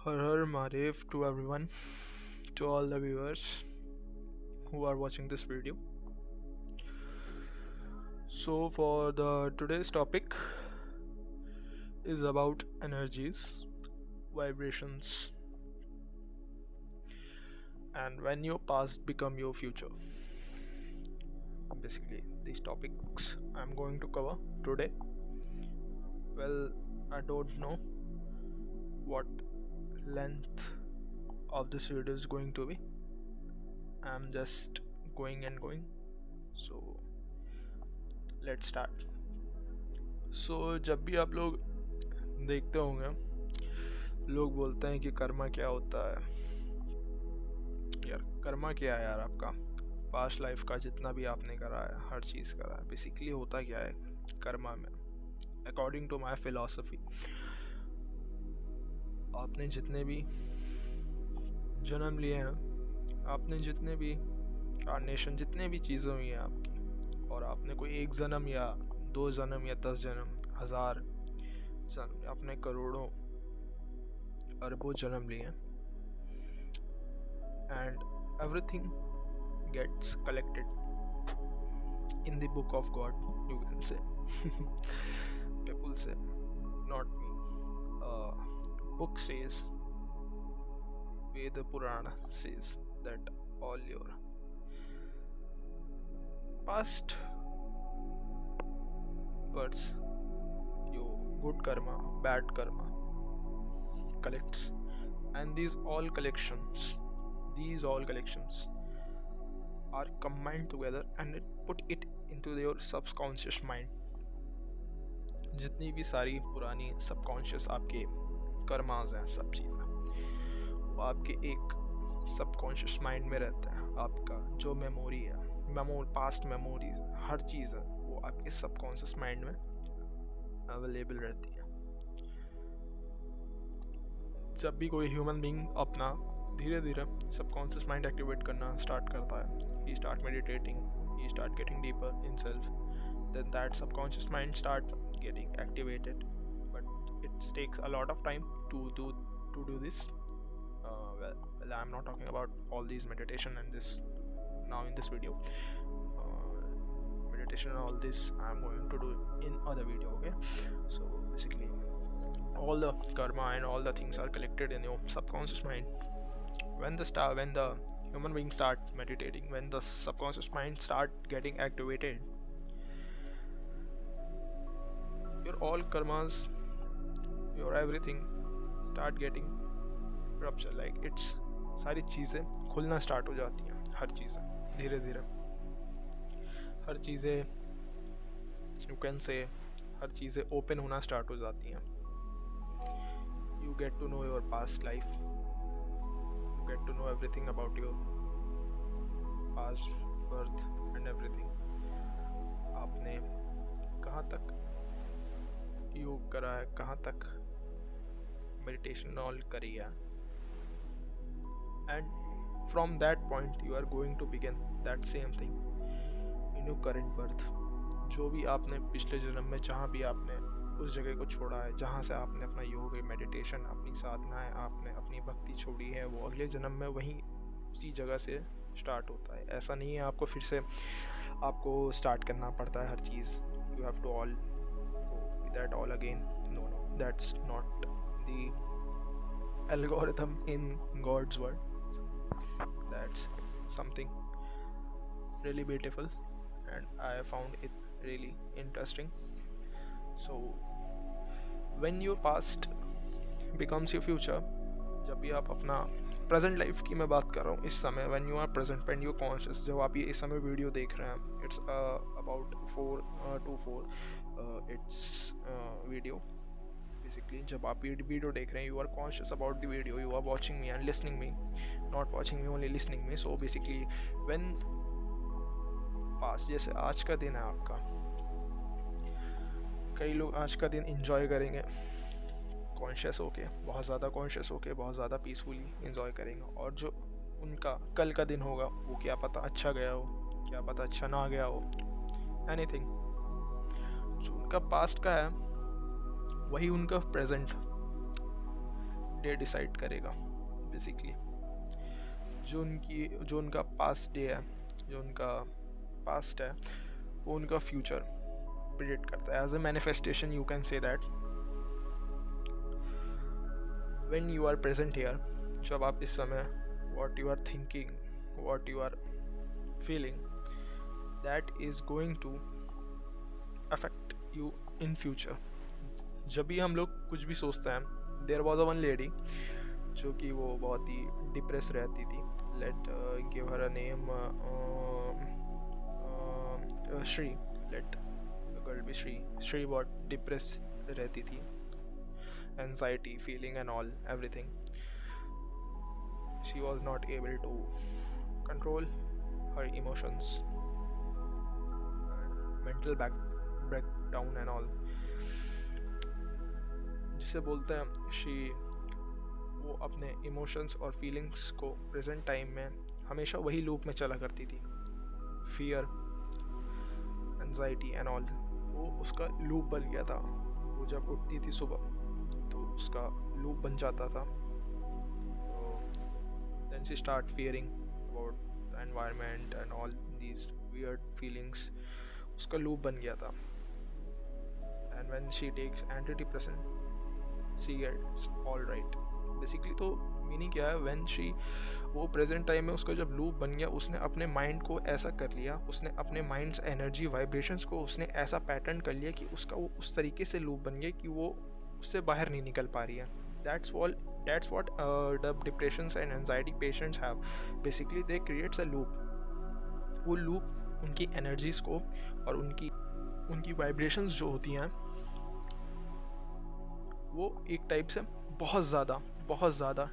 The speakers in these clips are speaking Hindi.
Har Har Mahadev to everyone, to all the viewers who are watching this video. So, for the today's topic is about energies, vibrations, and when your past become your future. Basically, these topics I'm going to cover today. Well, I don't know what length of this video is going to be. I'm just going and going. So let's start. जब भी आप लोग देखते होंगे, लोग बोलते हैं कि कर्मा क्या होता है। यार कर्मा क्या है यार? आपका पास्ट लाइफ का जितना भी आपने करा है, हर चीज़ करा है, बेसिकली होता क्या है कर्मा में? अकॉर्डिंग टू माई फिलॉसफी, आपने जितने भी जन्म लिए हैं, आपने जितने भी कार्नेशन, जितने भी चीज़ें हुई हैं आपकी, और आपने कोई एक जन्म या 2 जन्म या 10 जन्म, 1000 जन्म, आपने करोड़ों अरबों जन्म लिए, and everything gets collected in the book of God, you can say. People say, not me, book says, Ved Puran says that all your past births, your good karma, bad karma collects, and these all collections are combined together and put it into your subconscious mind. जितनी भी सारी पुरानी सबकॉन्शियस आपके कर्मास हैं, सब चीज़ें वो आपके एक सबकॉन्शियस माइंड में रहता है। आपका जो मेमोरी है, पास्ट मेमोरीज, हर चीज़ है, वो आपके सबकॉन्शियस माइंड में अवेलेबल रहती है। जब भी कोई ह्यूमन बीइंग अपना धीरे धीरे सबकॉन्शियस माइंड एक्टिवेट करना स्टार्ट करता है, he start meditating, he start getting deeper in self, then that subconscious mind start getting activated, but it takes a lot of time to do this. Well, I'm not talking about all these meditation and this now in this video. Meditation and all this I'm going to do in other video, okay? So basically, all the karma and all the things are collected in your subconscious mind. When the human being start meditating, when the subconscious mind start getting activated, your all karmas, your everything start getting rupture, like it's सारी चीज़ें खुलना स्टार्ट हो जाती हैं। हर चीज़ें धीरे धीरे, हर चीज़ें यू कैन से, हर चीज़ें ओपन होना स्टार्ट हो जाती हैं। You get to know your past life, you get to know everything about your past birth and everything. आपने कहाँ तक योग करा है, कहाँ तक मेडिटेशन ऑल करी है, and from that point you are going to begin that same thing in your current birth. जो भी आपने पिछले जन्म में, जहाँ भी आपने उस जगह को छोड़ा है, जहाँ से आपने अपना योग, मेडिटेशन, अपनी साधनाएं, आपने अपनी भक्ति छोड़ी है, वो अगले जन्म में वहीं उसी जगह से स्टार्ट होता है। ऐसा नहीं है आपको फिर से आपको स्टार्ट करना पड़ता है हर चीज़, you have to all that all again. No, that's not the algorithm in God's word. That's something really beautiful and I found it really interesting. So when your past becomes your future, जब भी आप अपना प्रेजेंट लाइफ की मैं बात कर रहा हूँ इस समय, when you are present, when you are conscious, जब आप ये इस समय वीडियो देख रहे हैं, it's about 4 to 4 it's video. Basically, जब आप वीडियो देख रहे हैं, you are conscious about the video, you are watching me and listening me, not watching me, only listening me. So basically, when past, जैसे आज का दिन है आपका, कई लोग आज का दिन enjoy करेंगे कॉन्शियस होके, बहुत ज़्यादा कॉन्शियस होके, बहुत ज़्यादा पीसफुली enjoy करेंगे, और जो उनका कल का दिन होगा, वो क्या पता अच्छा गया हो, क्या पता अच्छा ना गया हो, एनीथिंग। जो उनका पास्ट का है वही उनका प्रेजेंट डे डिसाइड करेगा बेसिकली। जो उनका पास्ट डे है, जो उनका पास्ट है, वो उनका फ्यूचर प्रिडिक्ट करता है। As a manifestation you can say that when you are present here, जब आप इस समय what you are thinking, what you are feeling, that is going to affect you in future. जब भी हम लोग कुछ भी सोचते हैं, there was a one lady जो कि वो बहुत ही डिप्रेस रहती थी। Let give her a name Shri, let girl be Shri. Shri बहुत डिप्रेस रहती थी, anxiety feeling and all everything. She was not able to control her emotions, mental breakdown and all, जिसे बोलते हैं शी। वो अपने इमोशंस और फीलिंग्स को प्रेजेंट टाइम में हमेशा वही लूप में चला करती थी, फियर, एंजाइटी एंड ऑल। वो उसका लूप बन गया था। वो जब उठती थी सुबह तो उसका लूप बन जाता था। Then she start fearing about the environment and all these weird feelings. उसका loop बन गया था। And when she takes antidepressant, she gets all right. Basically तो मीनिंग क्या है, when she, वो प्रेजेंट टाइम में उसका जब लूप बन गया, उसने अपने माइंड को ऐसा कर लिया, उसने अपने माइंड्स एनर्जी वाइब्रेशंस को उसने ऐसा पैटर्न कर लिया कि उसका वो उस तरीके से लूप बन गया कि वो उससे बाहर नहीं निकल पा रही है। That's what the depressions and anxiety patients have. Basically they creates a loop. वो loop उनकी energies को और उनकी vibrations जो होती हैं वो एक टाइप से बहुत ज़्यादा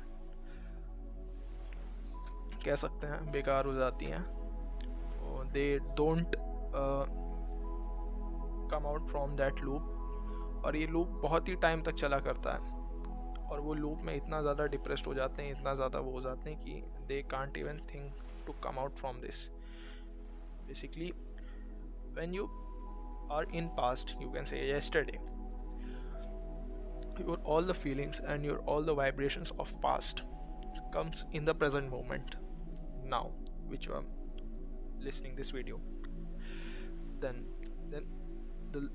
कह सकते हैं बेकार हो जाती हैं। They don't come out from that loop, और ये loop बहुत ही टाइम तक चला करता है। और वो लूप में इतना ज़्यादा डिप्रेस्ड हो जाते हैं, इतना ज़्यादा वो हो जाते हैं कि they can't even think to come out from this. Basically when you are in past, you can say yesterday, your all the feelings and your all the vibrations of past comes in the present moment now which you are listening this video. then the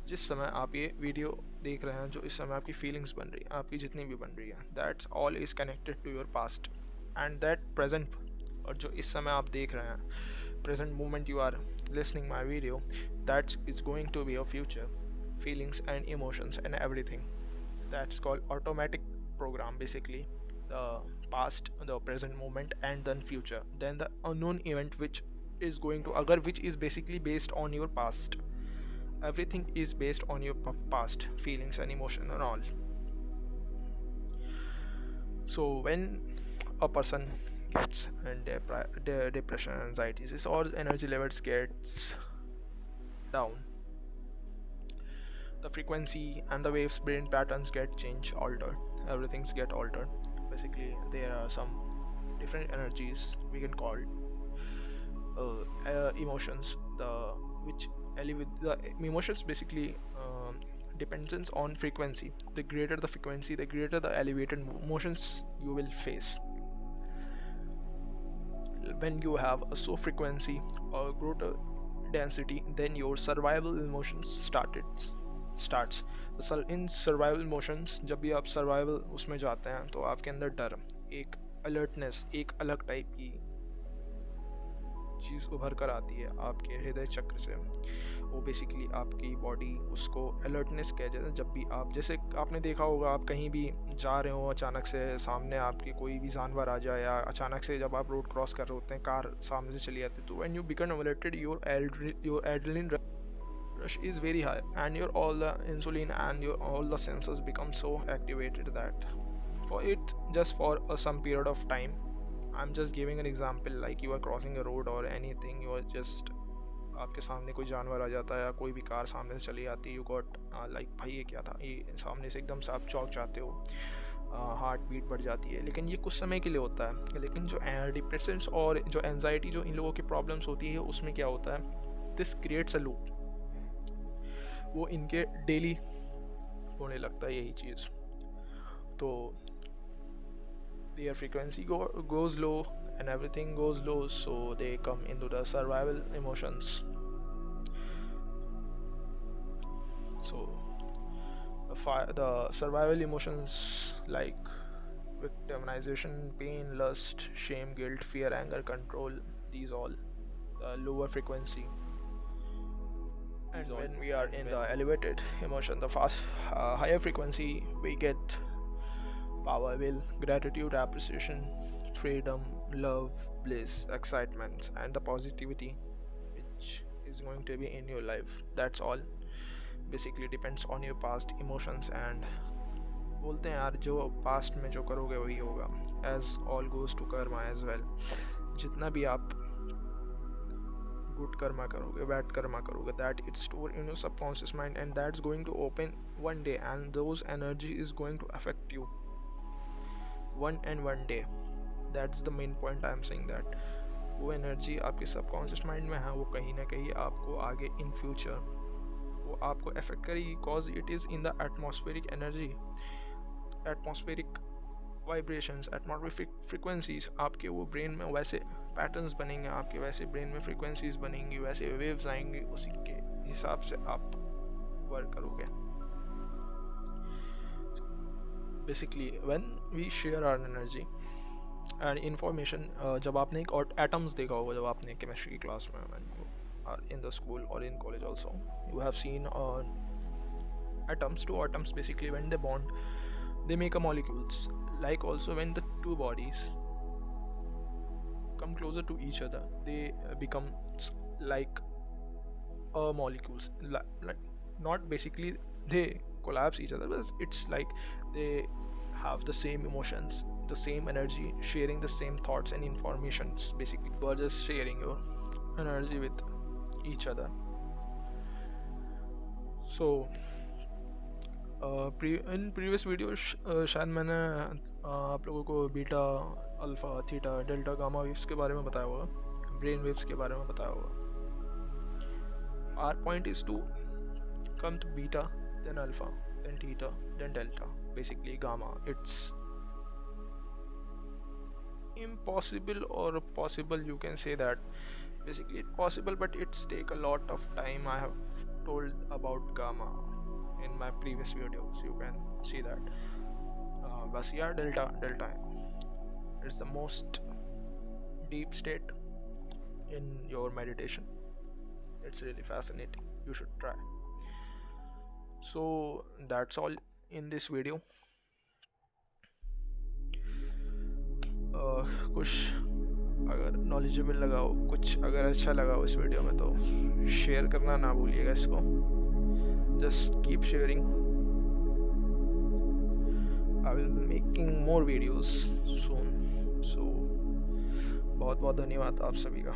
जिस समय आप ये वीडियो देख रहे हैं, जो इस समय आपकी फीलिंग्स बन रही है, आपकी जितनी भी बन रही है, that's all is connected to your past and that present. और जो इस समय आप देख रहे हैं, present moment you are listening my video, that's is going to be your future feelings and emotions and everything. That's called automatic program basically. The past, the present moment and then future, then the unknown event which is going to occur which is basically based on your past. Everything is based on your past feelings and emotion and all. So when a person gets in depression, anxiety, this all energy levels gets down, the frequency and the waves brain patterns get changed, altered, everything's get altered. Basically there are some different energies we can call emotions, the emotions basically depends on frequency. The greater the frequency, the greater the elevated emotions you will face. When you have a so frequency or greater density, then your survival emotions starts. In survival emotions, जब भी आप survival उसमें जाते हैं तो आपके अंदर डर, एक alertness, एक अलग टाइप की चीज़ उभर कर आती है आपके हृदय चक्र से। वो बेसिकली आपकी बॉडी उसको अलर्टनेस कह जाता है। जब भी आप, जैसे आपने देखा होगा, आप कहीं भी जा रहे हो, अचानक से सामने आपके कोई भी जानवर आ जाए, या अचानक से जब आप रोड क्रॉस कर रहे होते हैं, कार सामने से चली आती है, तो when you become alerted, your adrenaline rush is very high and your all the insulin and your all the sensors become so activated that for it just for some period of time. I'm just giving an example, like you are crossing a road or anything, you are just आपके सामने कोई जानवर आ जाता है या कोई भी कार सामने से चली आती है, यू गॉट लाइक भाई ये क्या था, ये सामने से एकदम से आप चौंक जाते हो, हार्ट बीट बढ़ जाती है। लेकिन ये कुछ समय के लिए होता है। लेकिन जो डिप्रेशंस और जो एंजाइटी जो इन लोगों की प्रॉब्लम्स होती है, उसमें क्या होता है, दिस क्रिएट्स अ लूप। वो इनके डेली होने लगता है यही चीज़। तो their frequency goes low and everything goes low, so they come into the survival emotions. So the survival emotions like victimization, pain, lust, shame, guilt, fear, anger, control, these all lower frequency. And when we are in the elevated emotion, the higher frequency, we get power, will, gratitude, appreciation, freedom, love, bliss, excitement, and the positivity which is going to be in your life. That's all. Basically depends on your past emotions. And बोलते हैं यार जो पास्ट में जो करोगे वही होगा. As all goes to karma as well. जितना भी आप good karma karoge, bad karma karoge, that it's stored in your subconscious mind, and that's going to open one day, and those energy is going to affect you one day. That's the main point I'm saying, that वो एनर्जी आपके सबकॉन्शियस माइंड में है, वो कहीं ना कहीं आपको आगे इन फ्यूचर वो आपको अफेक्ट करेगी, because it is in the atmospheric energy, atmospheric vibrations, atmospheric frequencies. आपके वो ब्रेन में वैसे पैटर्न्स बनेंगे, आपके वैसे ब्रेन में फ्रिक्वेंसीज बनेंगी, वैसे वेव्स आएंगी, उसी के हिसाब से आप वर्क करोगे. Basically when we share our energy and information, जब आपने एक एटम्स देखा होगा जब आपने केमिस्ट्री की क्लास में, in the school or in college also, you have seen atoms. Two atoms basically, when they bond, they make a molecules. Like also when the two bodies come closer to each other, they become like molecules. Like not basically they collapse each other, but it's like they have the same emotions, the same energy, sharing the same thoughts and informations. Basically you are just sharing your energy with each other. So in previous videos शायद मैंने आप लोगों को beta, alpha, theta, delta, gamma waves के बारे में बताया होगा, ब्रेन वेव्स के बारे में बताया होगा. Our point is to come to beta, then alpha, then theta, then delta, basically gamma. It's impossible or possible, you can say that. Basically it's possible, but it's take a lot of time. I have told about gamma in my previous videos, you can see that. But yeah, delta it's the most deep state in your meditation. It's really fascinating, you should try. So that's all in this video. कुछ अगर नॉलेजेबल लगा हो, कुछ अगर अच्छा लगा हो इस वीडियो में, तो शेयर करना ना भूलिएगा इसको. Just keep sharing. I will be making more videos soon. So बहुत बहुत धन्यवाद आप सभी का.